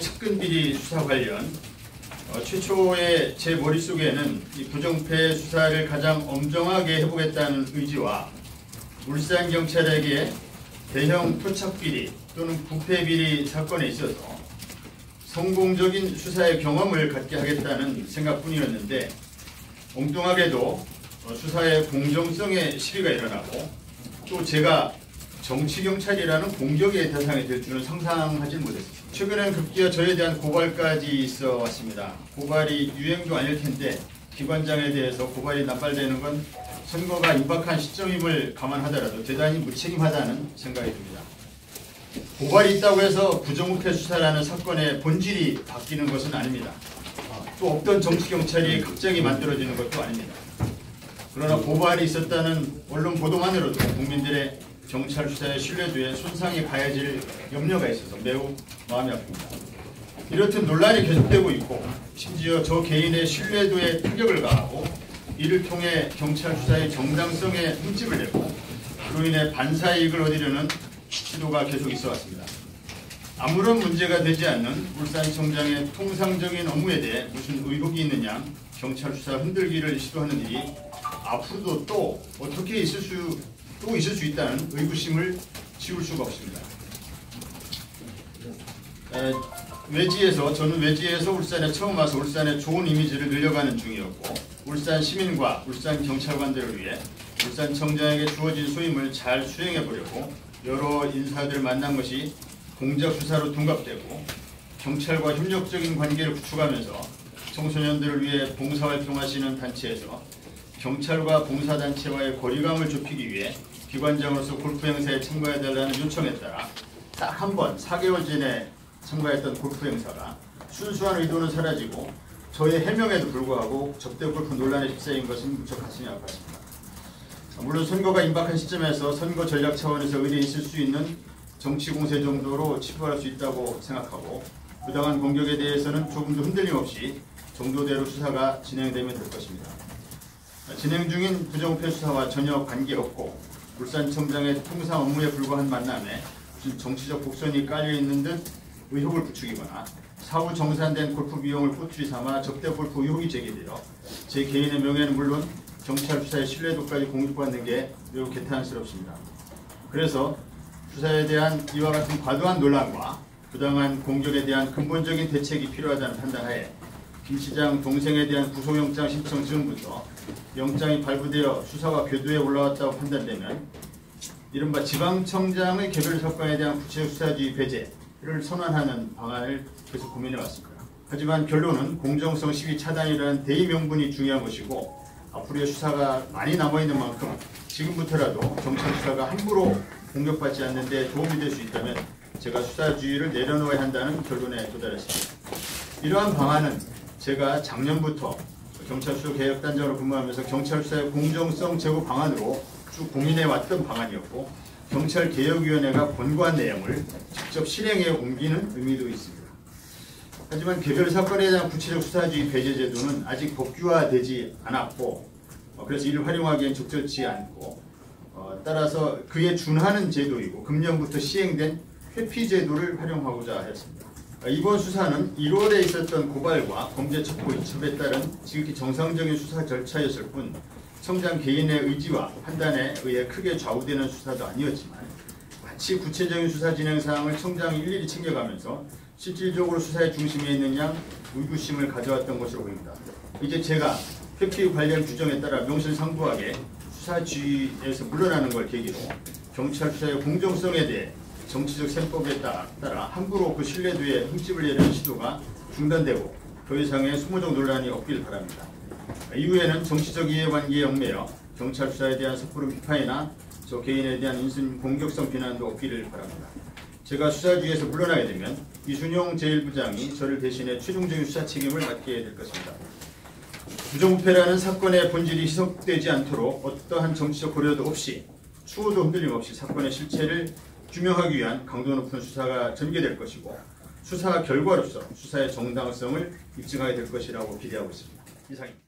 측근 비리 수사 관련 최초의 제 머릿속에는 이 부정패 수사를 가장 엄정하게 해보겠다는 의지와 울산경찰에게 대형 토착비리 또는 부패비리 사건에 있어서 성공적인 수사의 경험을 갖게 하겠다는 생각뿐이었는데 엉뚱하게도 수사의 공정성에 시비가 일어나고 또 제가 정치경찰이라는 공격의 대상이 될 줄은 상상하지 못했습니다. 최근엔 급기야 저에 대한 고발까지 있어 왔습니다. 고발이 유행도 아닐 텐데 기관장에 대해서 고발이 남발되는 건 선거가 임박한 시점임을 감안하더라도 대단히 무책임하다는 생각이 듭니다. 고발이 있다고 해서 부정부패 수사라는 사건의 본질이 바뀌는 것은 아닙니다. 또 없던 정치경찰이 갑자기 만들어지는 것도 아닙니다. 그러나 고발이 있었다는 언론 보도만으로도 국민들의 경찰 수사의 신뢰도에 손상이 가해질 염려가 있어서 매우 마음이 아픕니다. 이렇듯 논란이 계속되고 있고 심지어 저 개인의 신뢰도에 타격을 가하고 이를 통해 경찰 수사의 정당성에 흠집을 내고 그로 인해 반사이익을 얻으려는 시도가 계속 있어 왔습니다. 아무런 문제가 되지 않는 울산청장의 통상적인 업무에 대해 무슨 의혹이 있느냐 경찰 수사 흔들기를 시도하는 일이 앞으로도 또 어떻게 있을 수 있다는 의구심을 지울 수가 없습니다. 저는 외지에서 울산에 처음 와서 울산의 좋은 이미지를 늘려가는 중이었고 울산 시민과 울산 경찰관들을 위해 울산청장에게 주어진 소임을 잘 수행해 보려고 여러 인사들을 만난 것이 공작 수사로 둔갑되고 경찰과 협력적인 관계를 구축하면서 청소년들을 위해 봉사활동하시는 단체에서 경찰과 봉사단체와의 거리감을 좁히기 위해 기관장으로서 골프 행사에 참가해달라는 요청에 따라 딱 한 번 4개월 전에 참가했던 골프 행사가 순수한 의도는 사라지고 저의 해명에도 불구하고 접대 골프 논란에 휩싸인 것은 무척 가슴이 아팠습니다. 물론 선거가 임박한 시점에서 선거 전략 차원에서 의뢰 있을 수 있는 정치 공세 정도로 치부할 수 있다고 생각하고 부당한 공격에 대해서는 조금도 흔들림 없이 정도대로 수사가 진행되면 될 것입니다. 진행 중인 부정부패 수사와 전혀 관계없고 울산청장의 통상 업무에 불과한 만남에 무슨 정치적 곡선이 깔려있는 듯 의혹을 부추기거나 사후 정산된 골프 비용을 꼬투리 삼아 접대 골프 의혹이 제기되어 제 개인의 명예는 물론 경찰 수사의 신뢰도까지 공격받는 게 매우 개탄스럽습니다. 그래서 수사에 대한 이와 같은 과도한 논란과 부당한 공격에 대한 근본적인 대책이 필요하다는 판단하에 김 시장 동생에 대한 구속영장 신청 즈음부터 영장이 발부되어 수사와 궤도에 올라왔다고 판단되면 이른바 지방청장의 개별 사건에 대한 구체적 수사주의 배제를 선언하는 방안을 계속 고민해왔습니다. 하지만 결론은 공정성 시비 차단이라는 대의 명분이 중요한 것이고 앞으로의 수사가 많이 남아있는 만큼 지금부터라도 경찰 수사가 함부로 공격받지 않는 데 도움이 될 수 있다면 제가 수사주의를 내려놓아야 한다는 결론에 도달했습니다. 이러한 방안은 제가 작년부터 경찰수사개혁단장으로 근무하면서 경찰 수사의 공정성 제고 방안으로 쭉 고민해왔던 방안이었고 경찰개혁위원회가 권고한 내용을 직접 실행에 옮기는 의미도 있습니다. 하지만 개별 사건에 대한 구체적 수사주의 배제 제도는 아직 법규화되지 않았고 그래서 이를 활용하기엔 적절치 않고 따라서 그에 준하는 제도이고 금년부터 시행된 회피 제도를 활용하고자 했습니다. 이번 수사는 1월에 있었던 고발과 범죄 첩보 이첩에 따른 지극히 정상적인 수사 절차였을 뿐 청장 개인의 의지와 판단에 의해 크게 좌우되는 수사도 아니었지만 마치 구체적인 수사 진행 사항을 청장이 일일이 챙겨가면서 실질적으로 수사의 중심에 있는 양 의구심을 가져왔던 것으로 보입니다. 이제 제가 회피 관련 규정에 따라 명실상부하게 수사주의에서 물러나는 걸 계기로 경찰 수사의 공정성에 대해 정치적 셈법에 따라 함부로 그 신뢰도에 흠집을 내려는 시도가 중단되고 더 이상의 소모적 논란이 없길 바랍니다. 이후에는 정치적 이해관계에 얽매여 경찰 수사에 대한 섣부른 비판이나 저 개인에 대한 인신 공격성 비난도 없기를 바랍니다. 제가 수사주의에서 물러나게 되면 이순용 제1부장이 저를 대신해 최종적인 수사 책임을 맡게 될 것입니다. 부정부패라는 사건의 본질이 희석되지 않도록 어떠한 정치적 고려도 없이 추호도 흔들림 없이 사건의 실체를 규명하기 위한 강도 높은 수사가 전개될 것이고 수사 결과로서 수사의 정당성을 입증하게 될 것이라고 기대하고 있습니다. 이상입니다.